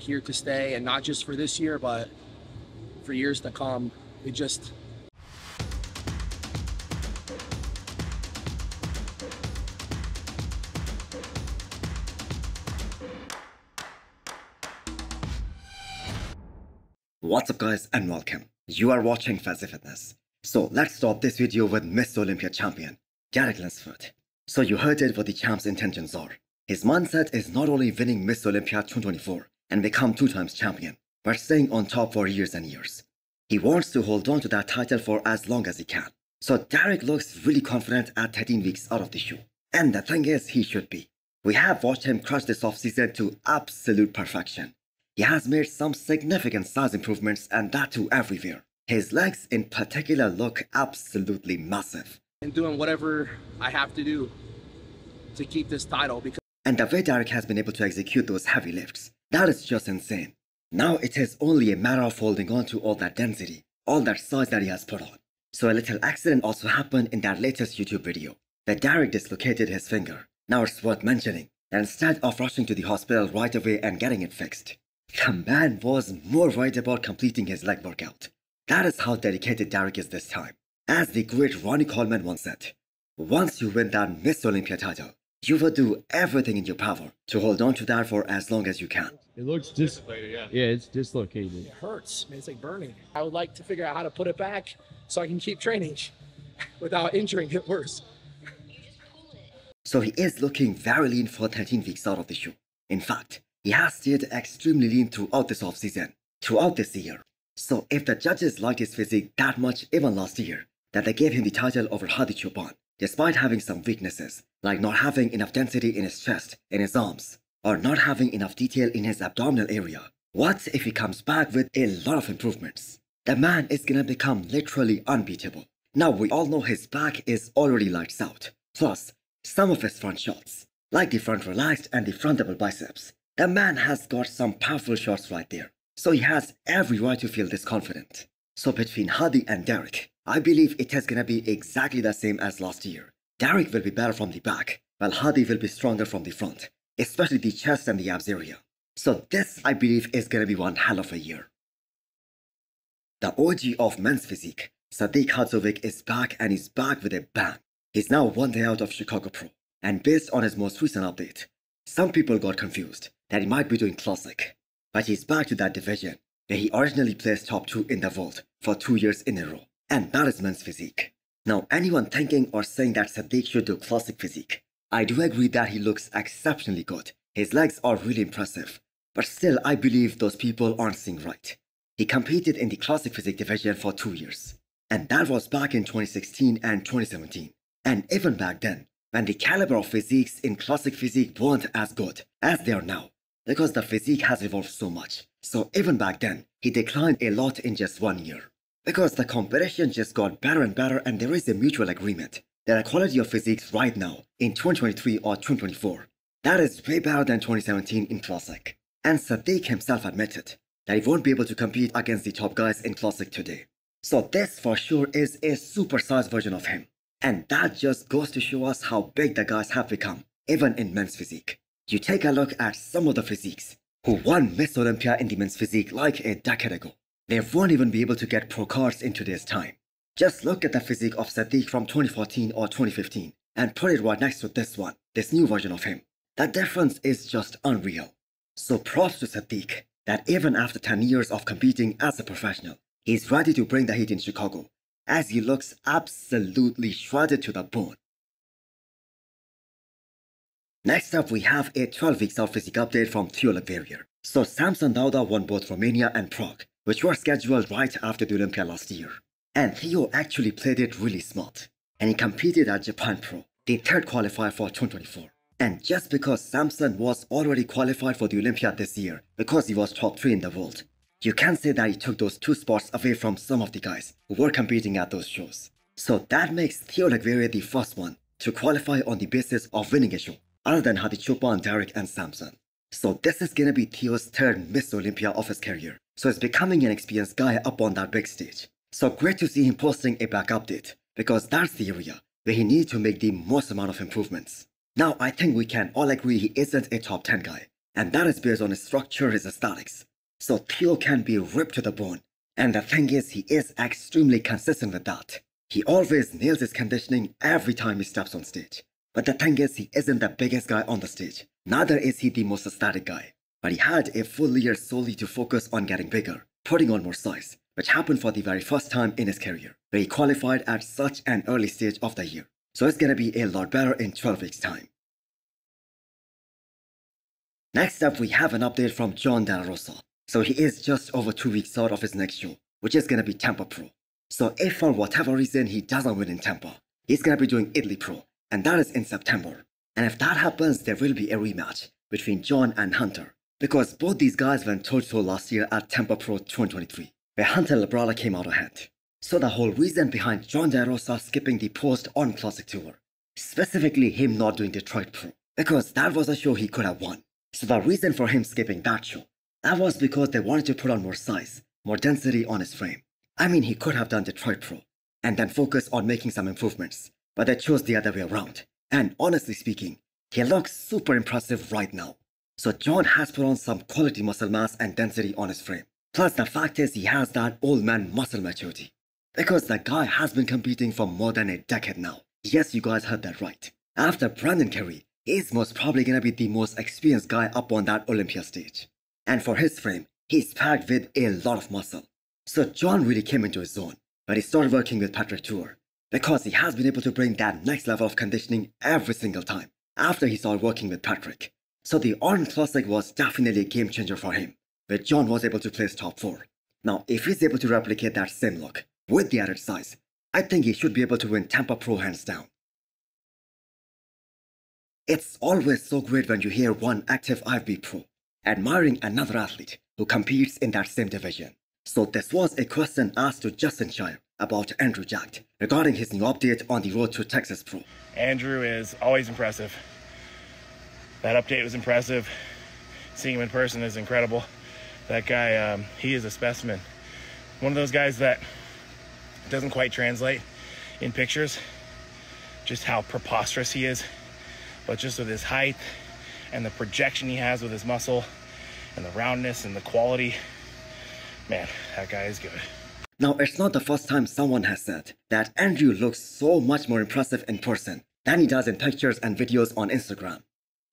here to stay, and not just for this year, but for years to come. What's up guys and welcome. You are watching Fazi Fitness. So let's start this video with Miss Olympia champion, Derek Lunsford. So you heard it, what the champ's intentions are. His mindset is not only winning Miss Olympia 2024 and become 2 times champion, but staying on top for years and years. He wants to hold on to that title for as long as he can. So Derek looks really confident at 13 weeks out of the shoe. And the thing is, he should be. We have watched him crush this offseason to absolute perfection. He has made some significant size improvements, and that too everywhere. His legs in particular look absolutely massive. And doing whatever I have to do to keep this title. And the way Derek has been able to execute those heavy lifts, that is just insane. Now it is only a matter of holding on to all that density, all that size that he has put on. So a little accident also happened in that latest YouTube video, where Derek dislocated his finger. Now it's worth mentioning that instead of rushing to the hospital right away and getting it fixed, the man was more worried about completing his leg workout. That is how dedicated Derek is this time. As the great Ronnie Coleman once said, once you win that Miss Olympia title, you will do everything in your power to hold on to that for as long as you can. It looks dislocated, yeah. It's dislocated. It hurts, man. It's like burning. I would like to figure out how to put it back so I can keep training without injuring it worse. So he is looking very lean for 13 weeks out of the shoe. In fact, he has stayed extremely lean throughout this offseason, throughout this year. So if the judges liked his physique that much even last year, that they gave him the title over Hadi Choopan, despite having some weaknesses, like not having enough density in his chest, in his arms, or not having enough detail in his abdominal area, what if he comes back with a lot of improvements? The man is gonna become literally unbeatable. Now we all know his back is already lights out, plus some of his front shots, like the front relaxed and the front double biceps. The man has got some powerful shots right there, so he has every right to feel this confident. So between Hadi and Derek, I believe it is gonna be exactly the same as last year. Derek will be better from the back, while Hadi will be stronger from the front, especially the chest and the abs area. So this, I believe, is gonna be one hell of a year. The OG of men's physique, Sadik is back, and he's back with a bang. He's now 1 day out of Chicago Pro, and based on his most recent update, some people got confused that he might be doing classic, but he's back to that division where he originally placed top 2 in the world for 2 years in a row, and that is men's physique. Now anyone thinking or saying that Sadik should do classic physique, I do agree that he looks exceptionally good. His legs are really impressive, but still I believe those people aren't seeing right. He competed in the classic physique division for 2 years, and that was back in 2016 and 2017. And even back then, when the caliber of physiques in classic physique weren't as good as they are now, because the physique has evolved so much. So even back then, he declined a lot in just 1 year. Because the competition just got better and better, and there is a mutual agreement that the quality of physiques right now in 2023 or 2024, that is way better than 2017 in classic. And Sadik himself admitted that he won't be able to compete against the top guys in classic today. So this for sure is a supersized version of him. And that just goes to show us how big the guys have become, even in men's physique. You take a look at some of the physiques who won Miss Olympia in the men's physique like a decade ago. They won't even be able to get pro cards in today's time. Just look at the physique of Sadik from 2014 or 2015 and put it right next to this one, this new version of him. The difference is just unreal. So props to Sadik that even after 10 years of competing as a professional, he's ready to bring the heat in Chicago, as he looks absolutely shredded to the bone. Next up, we have a 12 weeks out physique update from Theo Lagverier. So Samson Dauda won both Romania and Prague, which were scheduled right after the Olympia last year. And Theo actually played it really smart, and he competed at Japan Pro, the 3rd qualifier for 2024. And just because Samson was already qualified for the Olympia this year, because he was top 3 in the world, you can say that he took those 2 spots away from some of the guys who were competing at those shows. So that makes Theo Lagverier the first one to qualify on the basis of winning a show, other than Hadi Choopan, Derek and Samson. So this is gonna be Theo's 3rd Miss Olympia of his career. So he's becoming an experienced guy up on that big stage. So great to see him posting a back update, because that's the area where he needs to make the most amount of improvements. Now I think we can all agree he isn't a top 10 guy, and that is based on his structure, his aesthetics. So Theo can be ripped to the bone, and the thing is, he is extremely consistent with that. He always nails his conditioning every time he steps on stage. But the thing is, he isn't the biggest guy on the stage, neither is he the most aesthetic guy. But he had a full year solely to focus on getting bigger, putting on more size, which happened for the very first time in his career, where he qualified at such an early stage of the year. So it's gonna be a lot better in 12 weeks time. Next up, we have an update from Jon De La Rosa. So he is just over 2 weeks out of his next show, which is gonna be Tampa Pro. So if for whatever reason he doesn't win in Tampa, he's gonna be doing Italy Pro, and that is in September. And if that happens, there will be a rematch between Jon and Hunter, because both these guys went toe-to-toe last year at Tampa Pro 2023, where Hunter Labrala came out ahead. So the whole reason behind Jon De La Rosa skipping the post on Classic Tour, specifically him not doing Detroit Pro, because that was a show he could have won. So the reason for him skipping that show, that was because they wanted to put on more size, more density on his frame. I mean, he could have done Detroit Pro and then focus on making some improvements, but they chose the other way around. And honestly speaking, he looks super impressive right now. So Jon has put on some quality muscle mass and density on his frame. Plus the fact is he has that old man muscle maturity, because the guy has been competing for more than a decade now. Yes, you guys heard that right. After Brandon Curry, he's most probably gonna be the most experienced guy up on that Olympia stage. And for his frame, he's packed with a lot of muscle. So Jon really came into his zone, but he started working with Patrick Tour, because he has been able to bring that next level of conditioning every single time after he started working with Patrick. So the Orange Classic was definitely a game changer for him, where Jon was able to place top 4. Now, if he's able to replicate that same look with the added size, I think he should be able to win Tampa Pro hands down. It's always so great when you hear one active IFB pro admiring another athlete who competes in that same division. So this was a question asked to Justin Shire about Andrew Jack regarding his new update on the road to Texas Pro. Andrew is always impressive. That update was impressive. Seeing him in person is incredible. That guy, he is a specimen. One of those guys that doesn't quite translate in pictures, just how preposterous he is, but just with his height and the projection he has with his muscle and the roundness and the quality, man, that guy is good. Now, it's not the first time someone has said that Andrew looks so much more impressive in person than he does in pictures and videos on Instagram.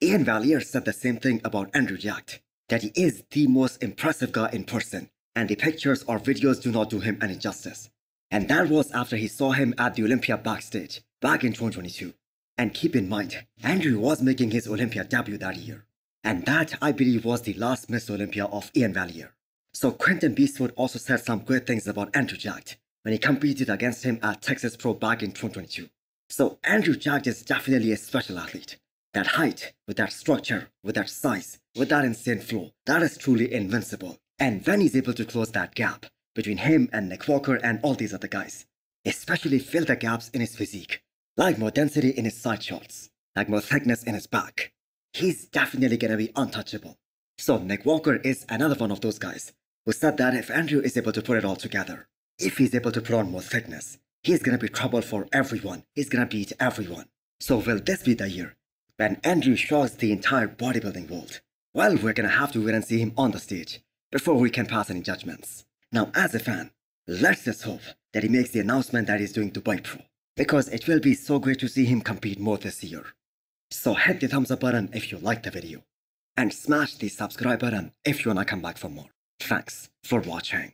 Ian Valier said the same thing about Andrew Jack, that he is the most impressive guy in person, and the pictures or videos do not do him any justice. And that was after he saw him at the Olympia backstage back in 2022. And keep in mind, Andrew was making his Olympia debut that year. And that, I believe, was the last Miss Olympia of Ian Valier. So Quentin Beastwood also said some great things about Andrew Jack when he competed against him at Texas Pro back in 2022. So Andrew Jack is definitely a special athlete. That height, with that structure, with that size, with that insane flow, that is truly invincible. And when he's able to close that gap between him and Nick Walker and all these other guys, especially fill the gaps in his physique, like more density in his side shots, like more thickness in his back, he's definitely gonna be untouchable. So Nick Walker is another one of those guys who said that if Andrew is able to put it all together, if he's able to put on more thickness, he's gonna be trouble for everyone. He's gonna beat everyone. So will this be the year when Andrew shocks the entire bodybuilding world? Well, we're gonna have to wait and see him on the stage before we can pass any judgments. Now, as a fan, let's just hope that he makes the announcement that he's doing Dubai Pro, because it will be so great to see him compete more this year. So hit the thumbs up button if you liked the video, and smash the subscribe button if you wanna come back for more. Thanks for watching.